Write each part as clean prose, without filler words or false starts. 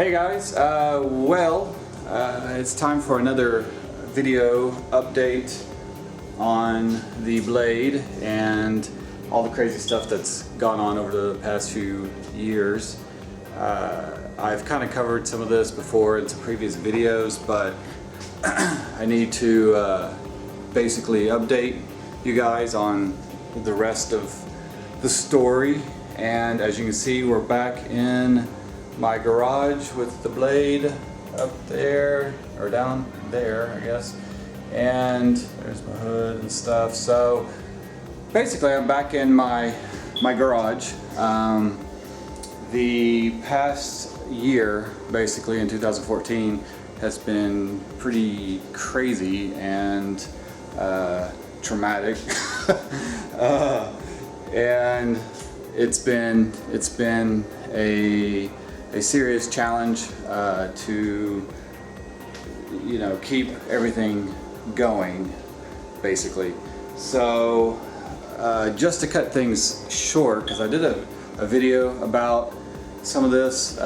Hey guys, it's time for another video update on the Blade and all the crazy stuff that's gone on over the past few years. I've kind of covered some of this before in some previous videos, but I need to basically update you guys on the rest of the story. And as you can see, we're back in my garage with the Blade up there, or down there I guess, and there's my hood and stuff. So basically I'm back in my garage. The past year, basically in 2014, has been pretty crazy and traumatic. And it's been a serious challenge to keep everything going, basically. So just to cut things short, because I did a video about some of this,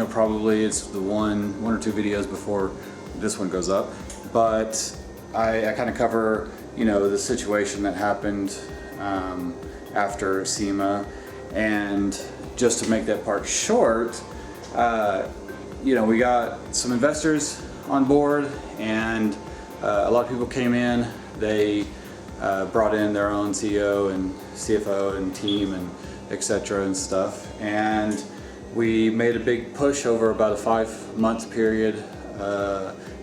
probably it's the one or two videos before this one goes up, but I kind of cover the situation that happened after SEMA. And just to make that part short, we got some investors on board, and a lot of people came in. They brought in their own CEO and CFO and team and etc. and stuff, and we made a big push over about a 5-month period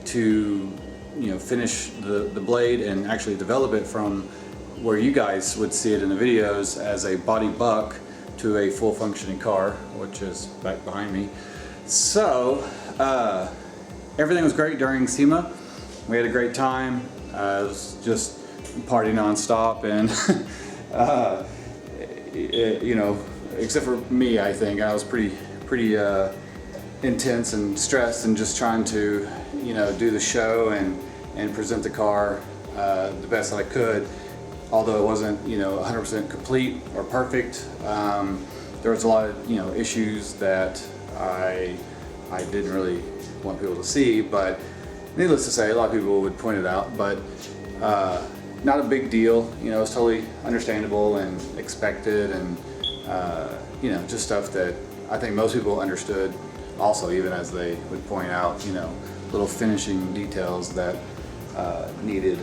to finish the Blade and actually develop it from where you guys would see it in the videos as a body buck to a full functioning car, which is back behind me. So everything was great during SEMA. We had a great time. It was just party non-stop, and except for me, I think I was pretty intense and stressed, and just trying to do the show and present the car the best I could. Although it wasn't 100% complete or perfect, there was a lot of issues that I didn't really want people to see, but needless to say, a lot of people would point it out, but not a big deal. It's totally understandable and expected, and just stuff that I think most people understood also, even as they would point out little finishing details that needed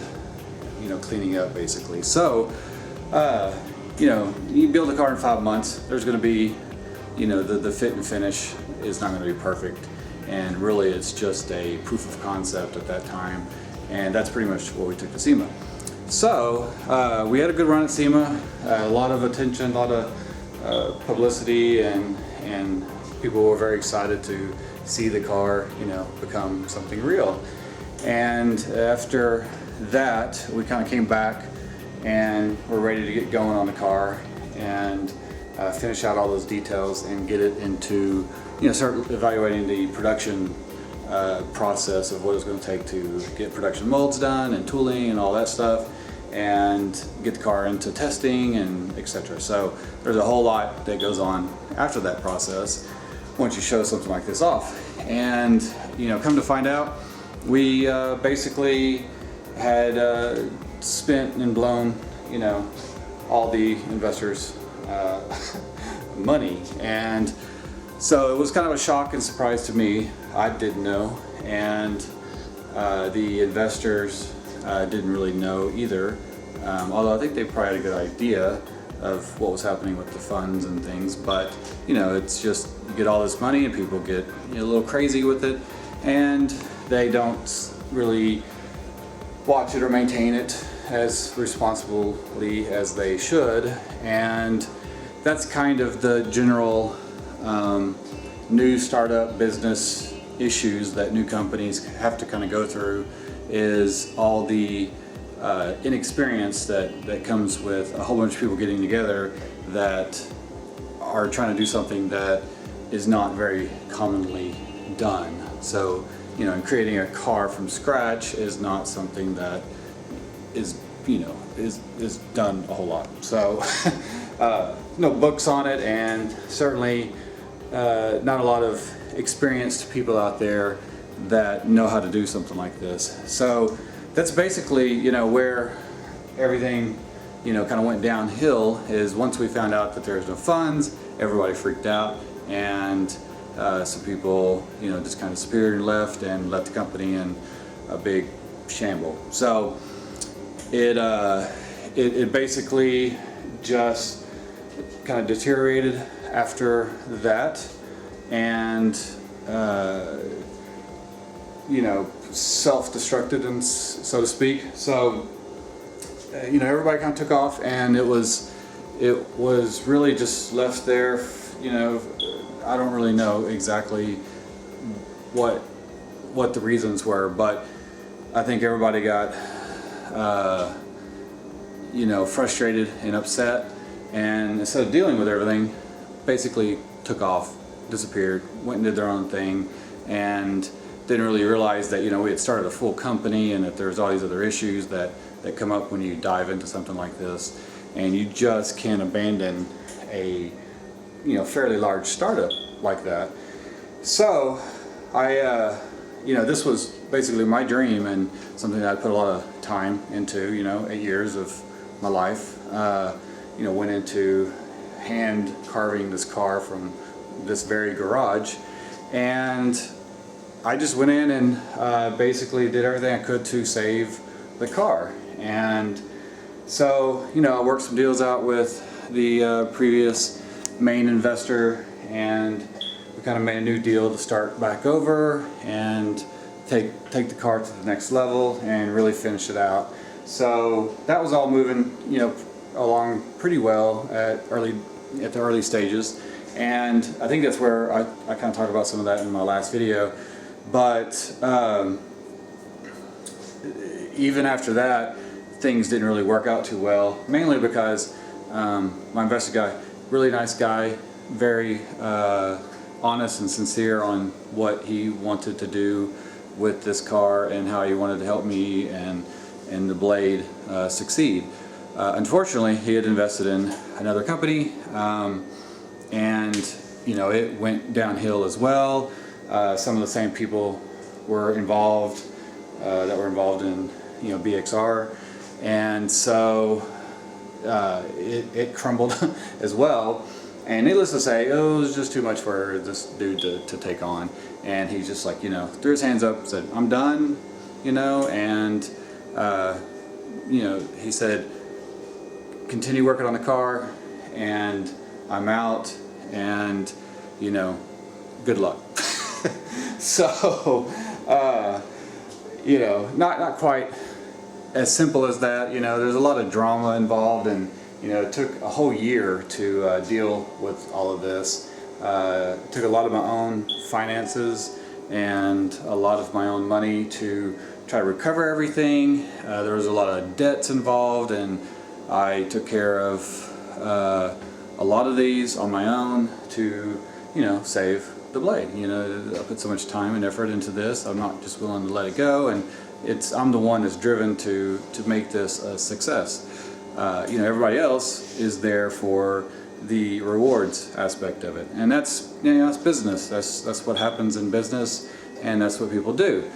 cleaning up, basically. So you build a car in 5 months, there's going to be the fit and finish is not going to be perfect, and really it's just a proof of concept at that time, and that's pretty much what we took to SEMA. So we had a good run at SEMA, a lot of attention, a lot of publicity, and people were very excited to see the car become something real. And after that, we kind of came back and we're ready to get going on the car and finish out all those details and get it into, start evaluating the production process of what it's going to take to get production molds done and tooling and all that stuff, and get the car into testing and etc. So there's a whole lot that goes on after that process once you show something like this off. And come to find out, we basically had spent and blown all the investors' money, and so it was kind of a shock and surprise to me. I didn't know, and the investors didn't really know either, although I think they probably had a good idea of what was happening with the funds and things. But it's just, you get all this money and people get a little crazy with it, and they don't really watch it or maintain it as responsibly as they should. And that's kind of the general new startup business issues that new companies have to kind of go through, is all the inexperience that comes with a whole bunch of people getting together that are trying to do something that is not very commonly done. So creating a car from scratch is not something that is done a whole lot. So no books on it, and certainly not a lot of experienced people out there that know how to do something like this. So that's basically, you know, where everything, you know, kind of went downhill. Is once we found out that there was no funds, everybody freaked out, and some people, you know, just kind of disappeared and left the company in a big shamble. So it basically just kind of deteriorated after that, and you know, self-destructed, and so to speak. So you know, everybody kind of took off, and it was really just left there. You know, I don't really know exactly what the reasons were, but I think everybody got you know, frustrated and upset, and instead of dealing with everything, basically took off, disappeared, went and did their own thing, and didn't really realize that, you know, we had started a full company and that there's all these other issues that come up when you dive into something like this, and you just can't abandon a, you know, fairly large startup like that. So you know, this was basically my dream and something that I put a lot of time into. You know, 8 years of my life, you know, went into hand carving this car from this very garage, and I just went in and basically did everything I could to save the car. And so, you know, I worked some deals out with the previous main investor, and we kind of made a new deal to start back over and take the car to the next level and really finish it out. So that was all moving, you know, along pretty well at the early stages, and I think that's where I kind of talked about some of that in my last video. But even after that, things didn't really work out too well, mainly because my investor guy, really nice guy, very honest and sincere on what he wanted to do with this car and how he wanted to help me and the Blade succeed. Unfortunately, he had invested in another company, and you know, it went downhill as well. Some of the same people were involved that were involved in, you know, BXR, and so it crumbled as well. And needless to say, it was just too much for this dude to take on. And he just, like, you know, threw his hands up, said, "I'm done," you know, and you know, he said, "Continue working on the car, and I'm out, and you know, good luck." So you know, not quite as simple as that. You know, there's a lot of drama involved, and you know, it took a whole year to deal with all of this. It took a lot of my own finances and a lot of my own money to try to recover everything. There was a lot of debts involved, and I took care of a lot of these on my own to, you know, save the Blade. You know, I put so much time and effort into this. I'm not just willing to let it go, and I'm the one that's driven to make this a success. You know, everybody else is there for the rewards aspect of it, and that's, you know, it's business. That's what happens in business, and that's what people do.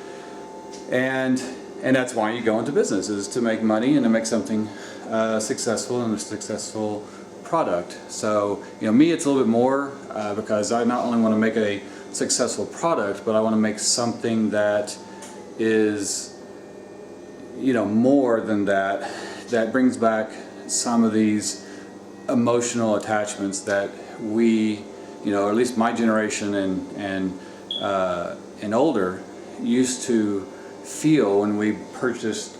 And that's why you go into business, is to make money and to make something successful, and a successful product. So, you know, me, it's a little bit more because I not only want to make a successful product, but I want to make something that is, you know, more than that, that brings back some of these emotional attachments that we, you know, or at least my generation and older used to feel when we purchased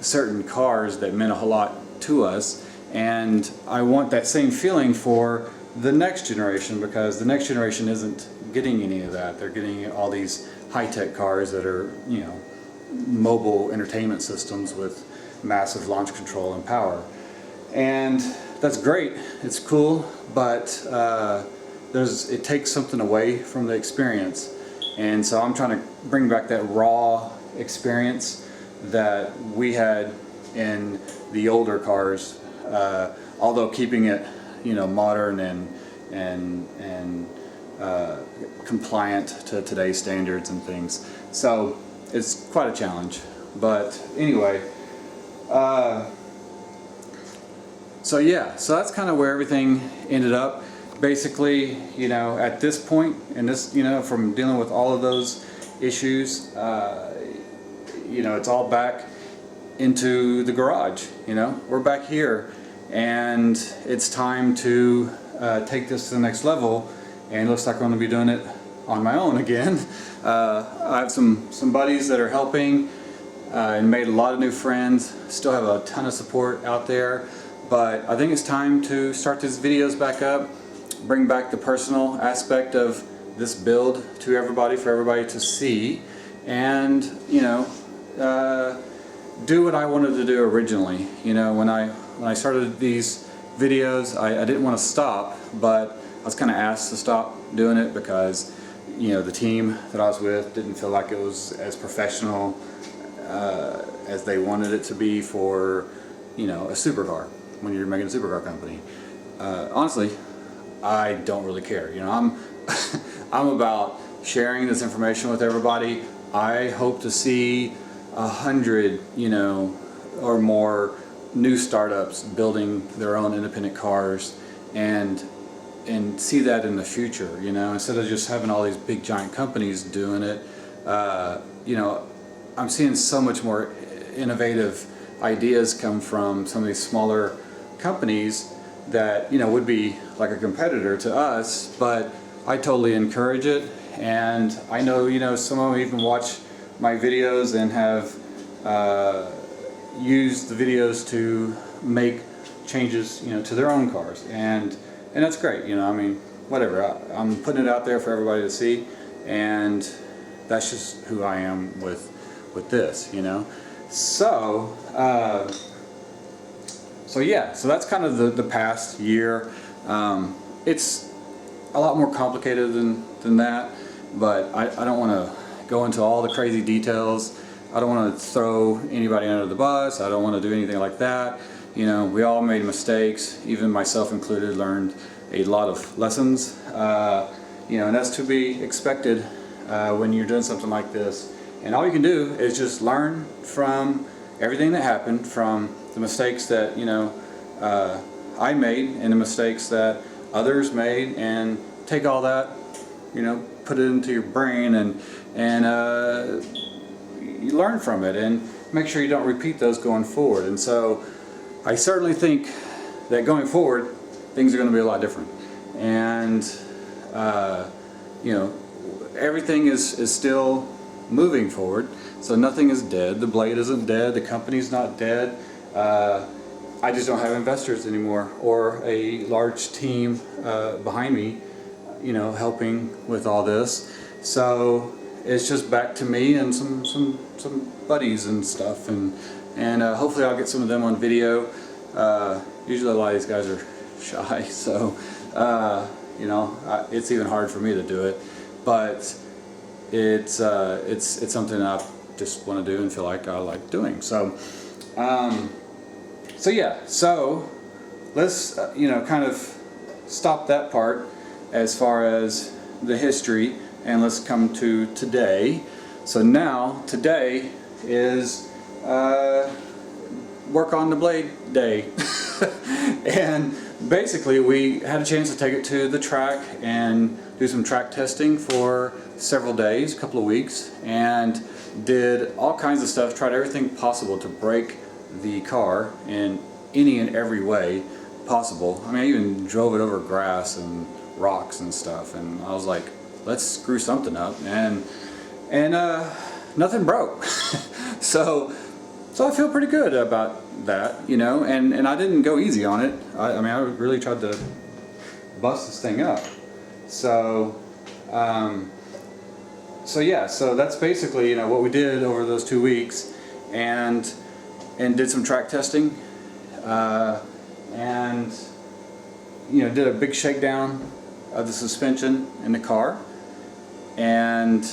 certain cars that meant a whole lot to us. And I want that same feeling for the next generation, because the next generation isn't getting any of that. They're getting all these high-tech cars that are, you know, mobile entertainment systems with massive launch control and power. And that's great, it's cool, but it takes something away from the experience. And so I'm trying to bring back that raw experience that we had in the older cars, although keeping it, you know, modern and compliant to today's standards and things. So it's quite a challenge. But anyway, so yeah, so that's kind of where everything ended up. Basically, you know, at this point, and this, you know, from dealing with all of those issues, you know, it's all back into the garage. You know, we're back here, and it's time to take this to the next level. And it looks like I'm going to be doing it on my own again. I have some buddies that are helping, and made a lot of new friends. Still have a ton of support out there, but I think it's time to start these videos back up, bring back the personal aspect of this build to everybody, for everybody to see, and, you know, do what I wanted to do originally. You know, when I started these videos, I didn't want to stop, but I was kind of asked to stop doing it because, you know, the team that I was with didn't feel like it was as professional as they wanted it to be for, you know, a supercar, when you're making a supercar company. Honestly, I don't really care. You know, I'm about sharing this information with everybody. I hope to see 100, you know, or more new startups building their own independent cars, and see that in the future. You know, instead of just having all these big giant companies doing it, you know, I'm seeing so much more innovative ideas come from some of these smaller companies that, you know, would be like a competitor to us, but I totally encourage it. And I know, you know, some of them even watch my videos and have used the videos to make changes, you know, to their own cars, and that's great. You know, I mean, whatever, I'm putting it out there for everybody to see, and that's just who I am with this, you know. So so yeah, so that's kind of the past year. It's a lot more complicated than that, but I don't want to go into all the crazy details. I don't want to throw anybody under the bus. I don't want to do anything like that. You know, we all made mistakes, even myself included, learned a lot of lessons, you know, and that's to be expected when you're doing something like this. And all you can do is just learn from everything that happened, from the mistakes that, you know, I made, and the mistakes that others made, and take all that, you know, put it into your brain, and you learn from it, and make sure you don't repeat those going forward. And so I certainly think that going forward, things are going to be a lot different. And you know, everything is still moving forward, so nothing is dead. The blade isn't dead, the company's not dead. I just don't have investors anymore, or a large team behind me, you know, helping with all this. So it's just back to me and some buddies and stuff, and hopefully I'll get some of them on video. Usually a lot of these guys are shy, so you know, it's even hard for me to do it, but it's something I just want to do and feel like I like doing. So so yeah, so let's you know, kind of stop that part as far as the history, and let's come to today. So now today is work on the blade day. And basically we had a chance to take it to the track and do some track testing for several days, a couple of weeks, and did all kinds of stuff, tried everything possible to break the car in any and every way possible. I mean, I even drove it over grass and rocks and stuff, and I was like, let's screw something up, and nothing broke. so I feel pretty good about that, you know, and I didn't go easy on it. I mean, I really tried to bust this thing up. So so yeah, so that's basically, you know, what we did over those 2 weeks, and did some track testing, and you know, did a big shakedown of the suspension in the car, and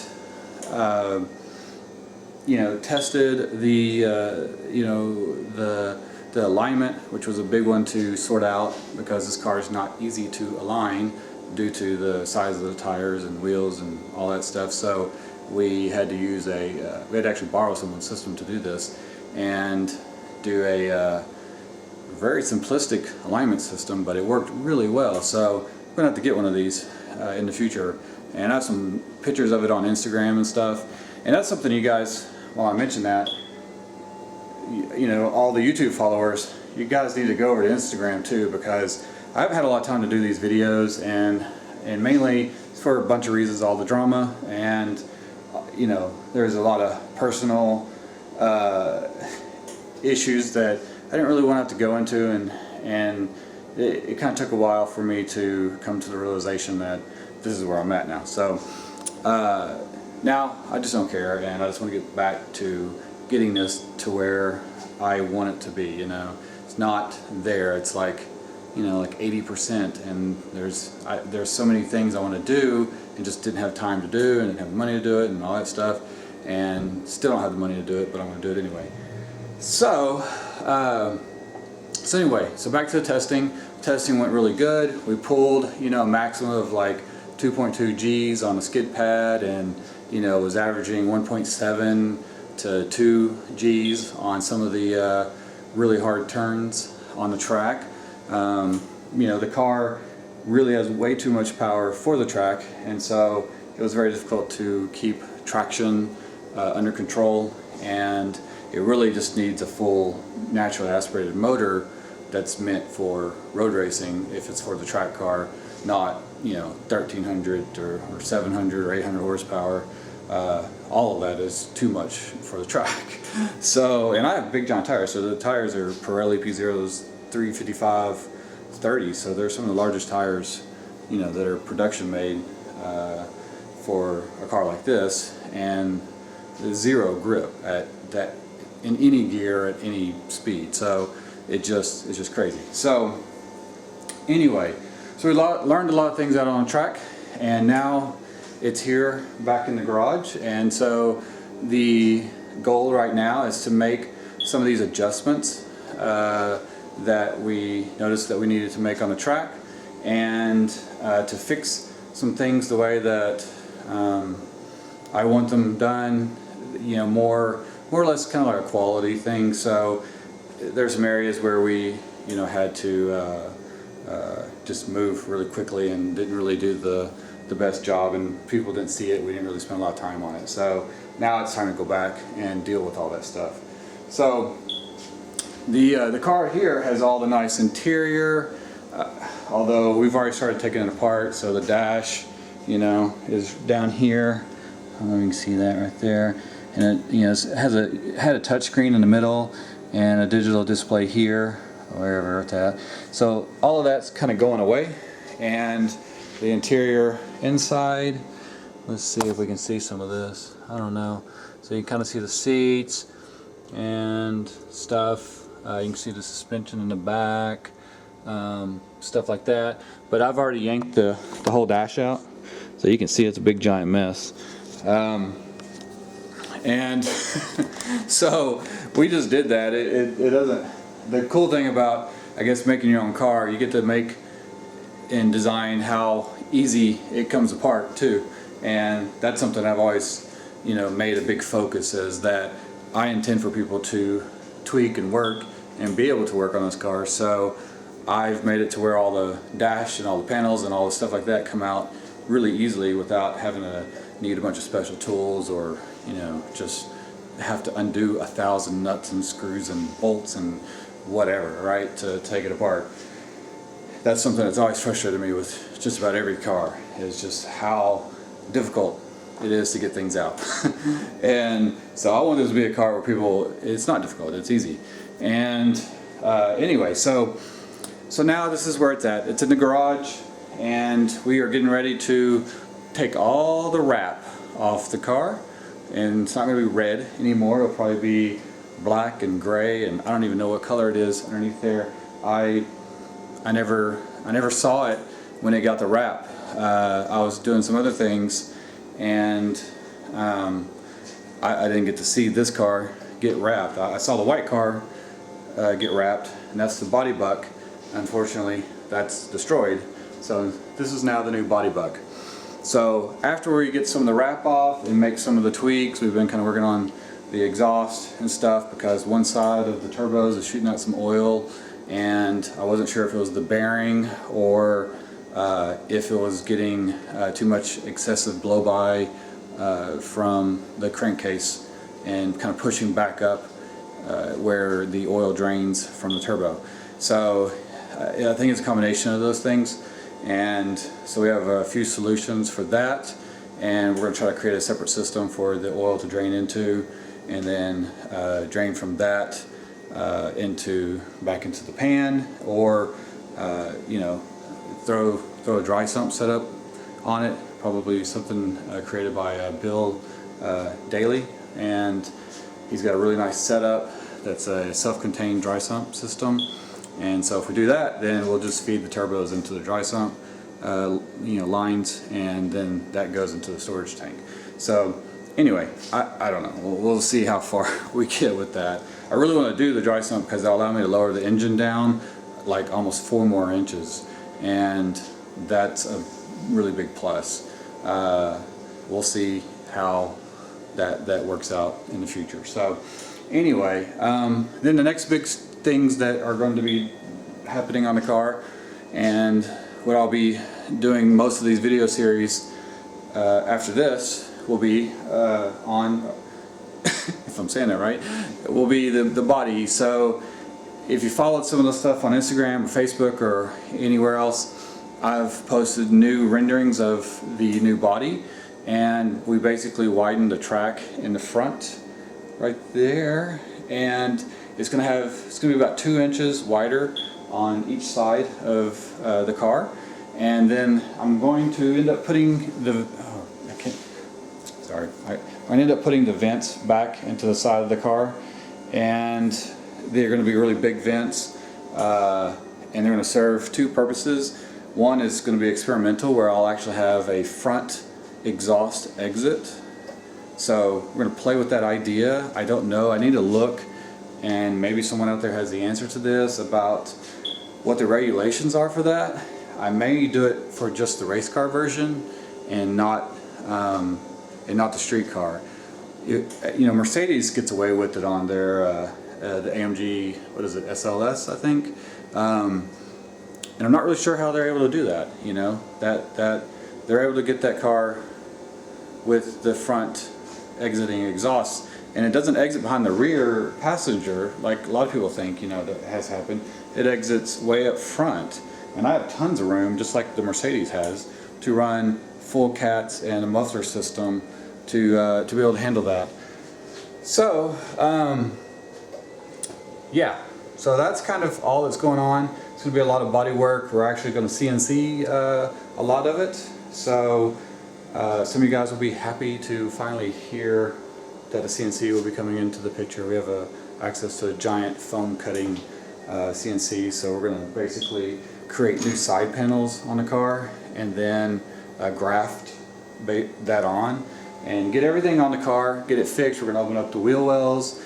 you know, tested the you know, the alignment, which was a big one to sort out, because this car is not easy to align. due to the size of the tires and wheels and all that stuff. So we had to use we had to actually borrow someone's system to do this and do a very simplistic alignment system, but it worked really well. So we're gonna have to get one of these in the future, and I have some pictures of it on Instagram and stuff. And that's something you guys, while I mention that, you know, all the YouTube followers, you guys need to go over to Instagram too, because I haven't had a lot of time to do these videos, and mainly for a bunch of reasons, all the drama, and you know, there's a lot of personal issues that I didn't really want to have to go into, and it kind of took a while for me to come to the realization that this is where I'm at now. So now I just don't care, and I just want to get back to getting this to where I want it to be. You know, it's not there. It's like, you know, like 80%, and there's so many things I want to do and just didn't have time to do, and didn't have money to do it, and all that stuff, and still don't have the money to do it, but I'm going to do it anyway. So anyway, so back to the testing. Testing went really good. We pulled, you know, a maximum of like 2.2 G's on the skid pad, and you know, was averaging 1.7 to 2 G's on some of the really hard turns on the track. You know, the car really has way too much power for the track, and so it was very difficult to keep traction under control, and it really just needs a full naturally aspirated motor that's meant for road racing if it's for the track car, not, you know, 1300 or 700 or 800 horsepower. All of that is too much for the track. So, and I have big giant tires, so the tires are Pirelli P0s 355/30, so they're some of the largest tires, you know, that are production made for a car like this, and zero grip at that in any gear at any speed. So it's just crazy. So anyway, so we learned a lot of things out on the track, and now it's here back in the garage. And so the goal right now is to make some of these adjustments that we noticed that we needed to make on the track, and to fix some things the way that I want them done, you know, more or less kind of like a quality thing. So there's some areas where we, you know, had to just move really quickly and didn't really do the best job, and people didn't see it. We didn't really spend a lot of time on it. So now it's time to go back and deal with all that stuff. So the car here has all the nice interior, although we've already started taking it apart. So the dash, you know, is down here. I don't know if you can see that right there. And it, you know, it had a touch screen in the middle and a digital display here, wherever it's at. So all of that's kind of going away, and the interior inside, let's see if we can see some of this. I don't know. So you kind of see the seats and stuff. You can see the suspension in the back, stuff like that. But I've already yanked the whole dash out, so you can see it's a big giant mess. And so we just did that. It doesn't. The cool thing about, I guess, making your own car, you get to make and design how easy it comes apart too. And that's something I've always, you know, made a big focus, is that I intend for people to tweak and work and be able to work on this car. So I've made it to where all the dash and all the panels and all the stuff like that come out really easily without having to need a bunch of special tools, or, you know, just have to undo 1,000 nuts and screws and bolts and whatever, right, to take it apart. That's something that's always frustrated me with just about every car, is just how difficult it is to get things out. And so I want this to be a car where people, it's not difficult, it's easy. And anyway, so now this is where it's at. It's in the garage, and we are getting ready to take all the wrap off the car, and it's not going to be red anymore. It'll probably be black and gray, and I don't even know what color it is underneath there. I never saw it when it got the wrap. I was doing some other things, and I didn't get to see this car get wrapped. I saw the white car get wrapped, and that's the body buck. Unfortunately, that's destroyed. So this is now the new body buck. So after we get some of the wrap off and make some of the tweaks, we've been kind of working on the exhaust and stuff, because one side of the turbos is shooting out some oil, and I wasn't sure if it was the bearing or if it was getting too much excessive blow-by from the crankcase and kind of pushing back up where the oil drains from the turbo. So I think it's a combination of those things, and so we have a few solutions for that, and we're going to try to create a separate system for the oil to drain into, and then drain from that back into the pan, or you know, throw a dry sump setup on it. Probably something created by Bill Daly, and he's got a really nice setup that's a self-contained dry sump system. And so if we do that, then we'll just feed the turbos into the dry sump you know, lines, and then that goes into the storage tank. So anyway, I don't know, we'll see how far we get with that. I really want to do the dry sump because it'll allow me to lower the engine down like almost 4 more inches, and that's a really big plus. We'll see how that works out in the future. So anyway, then the next big things that are going to be happening on the car, and what I'll be doing most of these video series after this will be on if I'm saying that right, will be the body. So if you followed some of the stuff on Instagram or Facebook or anywhere else, I've posted new renderings of the new body, and we basically widened the track in the front right there, and it's going to be about 2 inches wider on each side of the car. And then I'm going to end up putting the I'm going to end up putting the vents back into the side of the car, and they're going to be really big vents, and they're going to serve 2 purposes. One is going to be experimental, where I'll actually have a front exhaust exit. So we're going to play with that idea. I don't know, I need to look, and maybe someone out there has the answer to this about what the regulations are for that. I may do it for just the race car version and not the street car. You know, Mercedes gets away with it on their the AMG, what is it, SLS, I think. And I'm not really sure how they're able to do that. You know, that they're able to get that car with the front exiting exhaust, and it doesn't exit behind the rear passenger like a lot of people think, you know, that has happened. It exits way up front, and I have tons of room, just like the Mercedes has, to run full cats and a muffler system to be able to handle that. So yeah, so that's kind of all that's going on. It's going to be a lot of body work. We're actually going to CNC a lot of it, so some of you guys will be happy to finally hear that a CNC will be coming into the picture. We have access to a giant foam cutting CNC, so we're going to basically create new side panels on the car, and then graft that on and get everything on the car, get it fixed. We're going to open up the wheel wells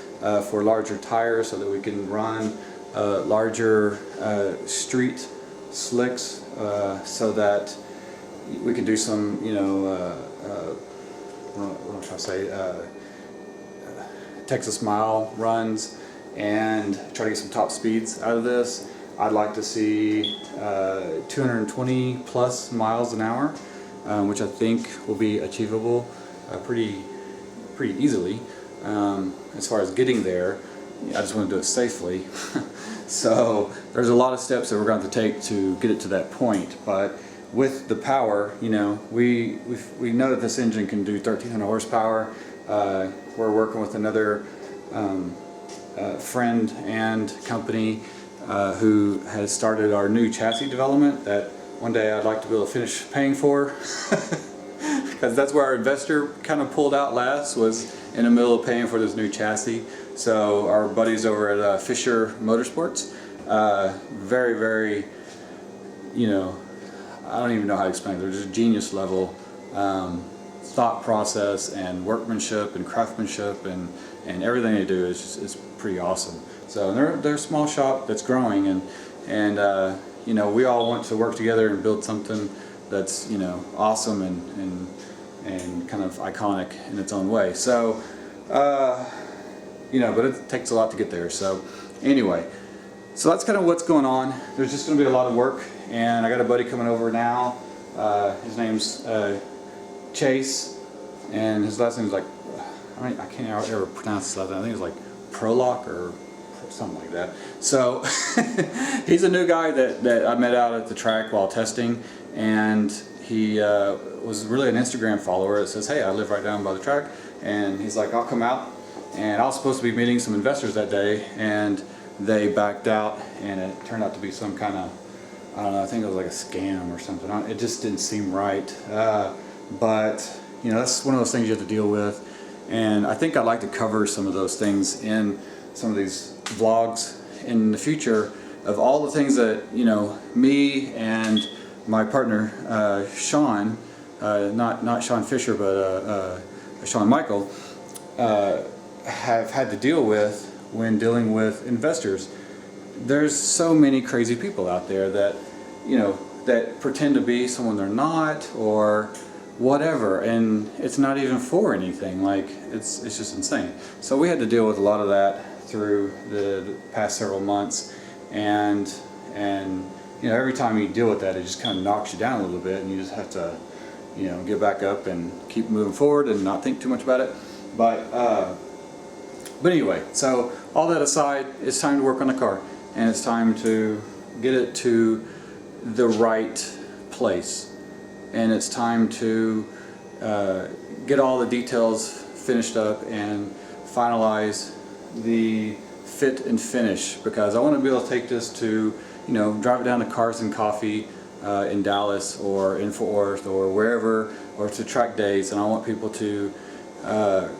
for larger tires so that we can run larger street slicks, so that we can do some, you know, what am I trying to say, Texas mile runs, and try to get some top speeds out of this. I'd like to see 220 plus miles an hour, which I think will be achievable pretty easily. As far as getting there, I just want to do it safely. So there's a lot of steps that we're going to take to get it to that point. But with the power, you know, we know that this engine can do 1,300 horsepower. We're working with another friend and company who has started our new chassis development that one day I'd like to be able to finish paying for. Because that's where our investor kind of pulled out last, was in the middle of paying for this new chassis. So our buddies over at Fisher Motorsports, very, very, you know, I don't even know how to explain it. They're just genius level thought process and workmanship and craftsmanship, and everything they do is pretty awesome. So they're a small shop that's growing, and you know, we all want to work together and build something that's, you know, awesome and kind of iconic in its own way. So you know, but it takes a lot to get there. So anyway, so that's kind of what's going on. There's just going to be a lot of work, and I got a buddy coming over now. His name's Chase, and his last name's like, I can't ever pronounce his last name. I think it's like Prolock or something like that. So he's a new guy that I met out at the track while testing, and he was really an Instagram follower that says, hey, I live right down by the track, and he's like, I'll come out. And I was supposed to be meeting some investors that day, and they backed out, and it turned out to be some kind of, I don't know, I think it was like a scam or something. It just didn't seem right. But you know, that's one of those things you have to deal with, and I think I'd like to cover some of those things in some of these vlogs in the future, of all the things that, you know, me and my partner Sean, not Sean Fisher, but Sean Michael, have had to deal with when dealing with investors. There's so many crazy people out there that, you know, that pretend to be someone they're not, or whatever, and it's not even for anything. Like, it's just insane. So we had to deal with a lot of that through the past several months, and you know, every time you deal with that, it just kind of knocks you down a little bit, and you just have to, you know, get back up and keep moving forward and not think too much about it. But anyway, so all that aside, it's time to work on the car, and it's time to get it to the right place, and it's time to get all the details finished up and finalize the fit and finish, because I want to be able to take this to, you know, drive it down to Cars and Coffee in Dallas or in Fort Worth or wherever, or to track days, and I want people to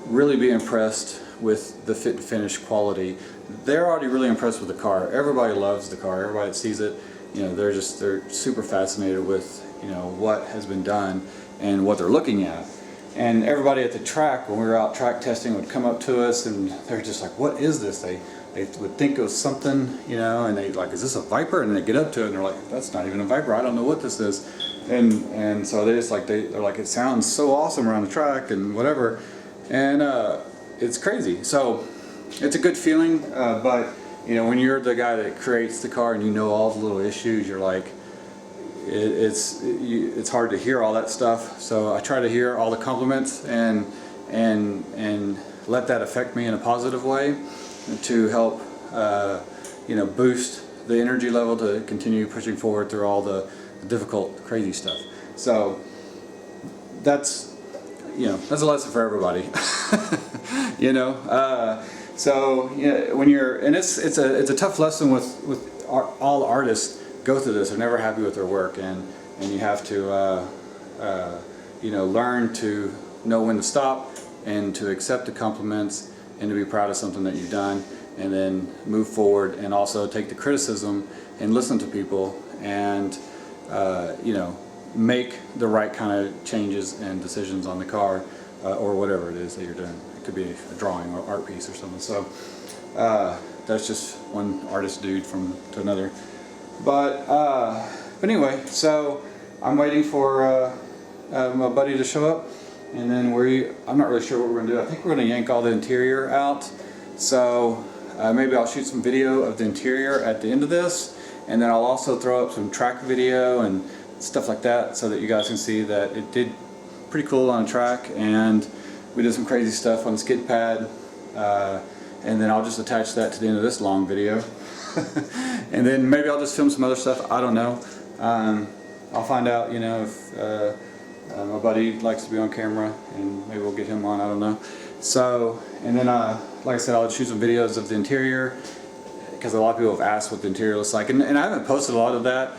really be impressed with the fit and finish quality. They're already really impressed with the car. Everybody loves the car. Everybody that sees it, you know, they're super fascinated with, you know, what has been done and what they're looking at. And everybody at the track, when we were out track testing, would come up to us, and they're just like, what is this? They would think it was something, you know, and they like, is this a Viper? And they get up to it and they're like, that's not even a Viper. I don't know what this is. And so they just like, they're like, it sounds so awesome around the track and whatever. And it's crazy. So it's a good feeling, but you know, when you're the guy that creates the car and you know all the little issues, you're like, it's hard to hear all that stuff. So I try to hear all the compliments and let that affect me in a positive way, to help you know, boost the energy level to continue pushing forward through all the difficult, crazy stuff. So that's, you know, that's a lesson for everybody. You know, so you know, when you're, and it's a tough lesson with all artists go through this. They're never happy with their work, and you have to you know, learn to know when to stop and to accept the compliments and to be proud of something that you've done, and then move forward, and also take the criticism and listen to people, and you know, make the right kind of changes and decisions on the car, or whatever it is that you're doing. It could be a drawing or art piece or something. So that's just one artist dude to another. But anyway, so I'm waiting for my buddy to show up, and then I'm not really sure what we're going to do. I think we're going to yank all the interior out. So maybe I'll shoot some video of the interior at the end of this, and then I'll also throw up some track video and stuff like that, so that you guys can see that it did pretty cool on a track, and we did some crazy stuff on the skid pad, and then I'll just attach that to the end of this long video. And then maybe I'll just film some other stuff. I don't know. I'll find out, you know, if my buddy likes to be on camera, and maybe we'll get him on. I don't know. So, and then like I said, I'll shoot some videos of the interior, because a lot of people have asked what the interior looks like, and I haven't posted a lot of that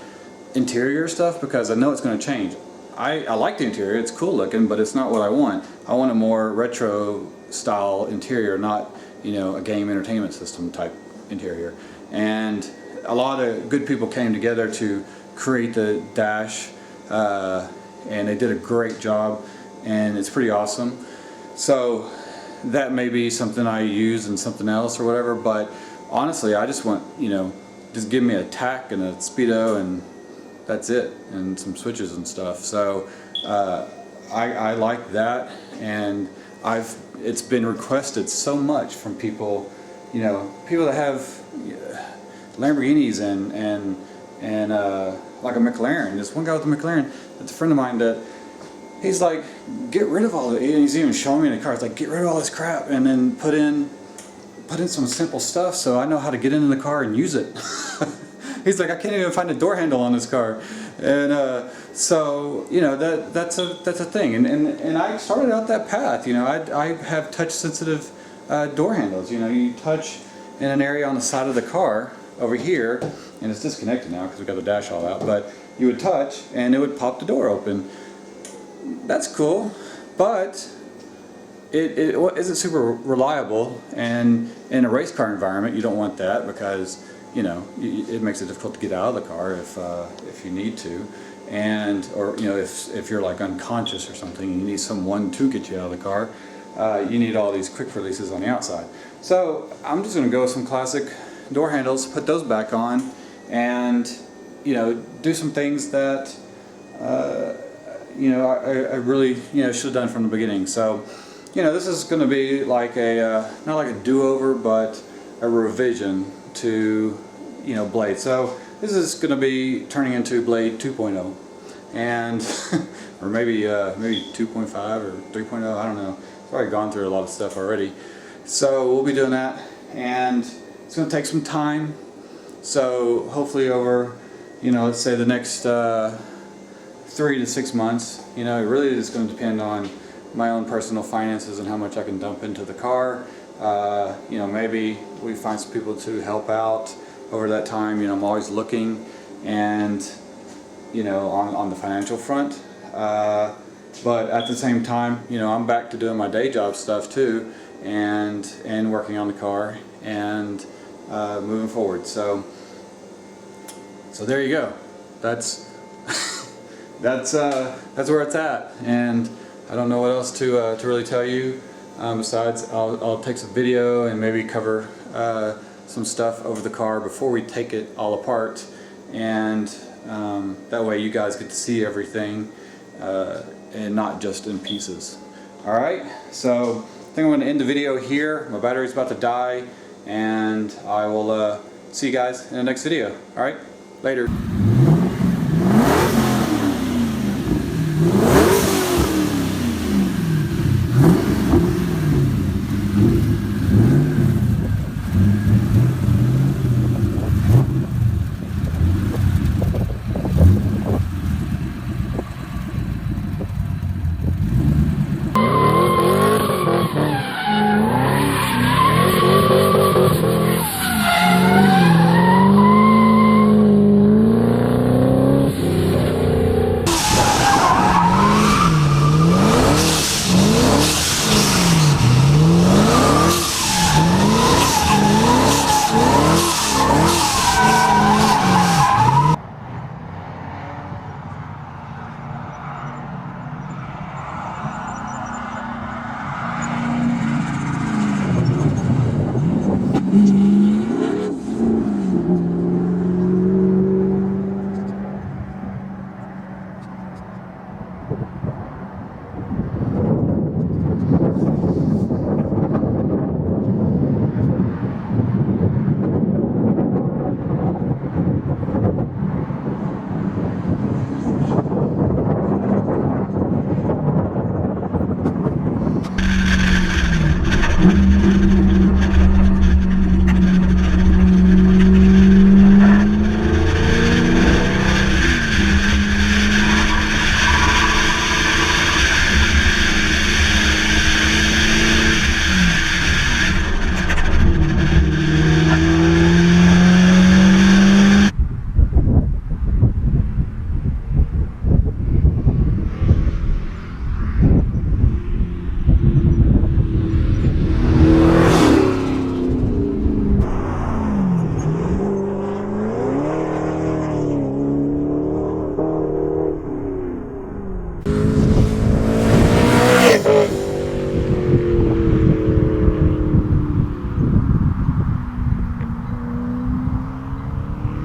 interior stuff because I know it's going to change. I like the interior, it's cool looking, but it's not what I want. I want a more retro style interior, not, you know, a game entertainment system type interior. And a lot of good people came together to create the dash, and they did a great job, and it's pretty awesome. So that may be something I use in something else or whatever, but honestly, I just want, you know, just give me a tack and a speedo and that's it, and some switches and stuff. So I like that, and it's been requested so much from people, you know, people that have Lamborghinis and like a McLaren. There's one guy with a McLaren that's a friend of mine that he's like, get rid of all of it. And he's even showing me in the car. It's like, get rid of all this crap and then put in some simple stuff so I know how to get into the car and use it. He's like, I can't even find a door handle on this car. And so, you know, that's a thing. And I started out that path. You know, I have touch sensitive door handles. You know, you touch in an area on the side of the car over here, and it's disconnected now because we got the dash all out, but you would touch and it would pop the door open. That's cool, but it isn't super reliable, and in a race car environment you don't want that because, you know, it makes it difficult to get out of the car if you need to, and or you know, if you're like unconscious or something, you need someone to get you out of the car. You need all these quick releases on the outside. So I'm just going to go with some classic door handles, put those back on, and you know, do some things that you know, I really, you know, should have done from the beginning. So, you know, this is going to be like a not like a do-over, but a revision to, you know, Blade. So this is going to be turning into Blade 2.0, and or maybe 2.5 or 3.0. I don't know. I've already gone through a lot of stuff already. So we'll be doing that, and it's going to take some time. So hopefully over, you know, let's say the next 3 to 6 months. You know, it really is going to depend on my own personal finances and how much I can dump into the car. You know, maybe we find some people to help out over that time. You know, I'm always looking, and you know, on the financial front. But at the same time, you know, I'm back to doing my day job stuff too, and working on the car and moving forward. So there you go. That's that's where it's at, and I don't know what else to really tell you. Besides, I'll take some video and maybe cover some stuff over the car before we take it all apart, and that way you guys get to see everything and not just in pieces. Alright, so I think I'm going to end the video here. My battery's about to die, and I will see you guys in the next video. Alright, later.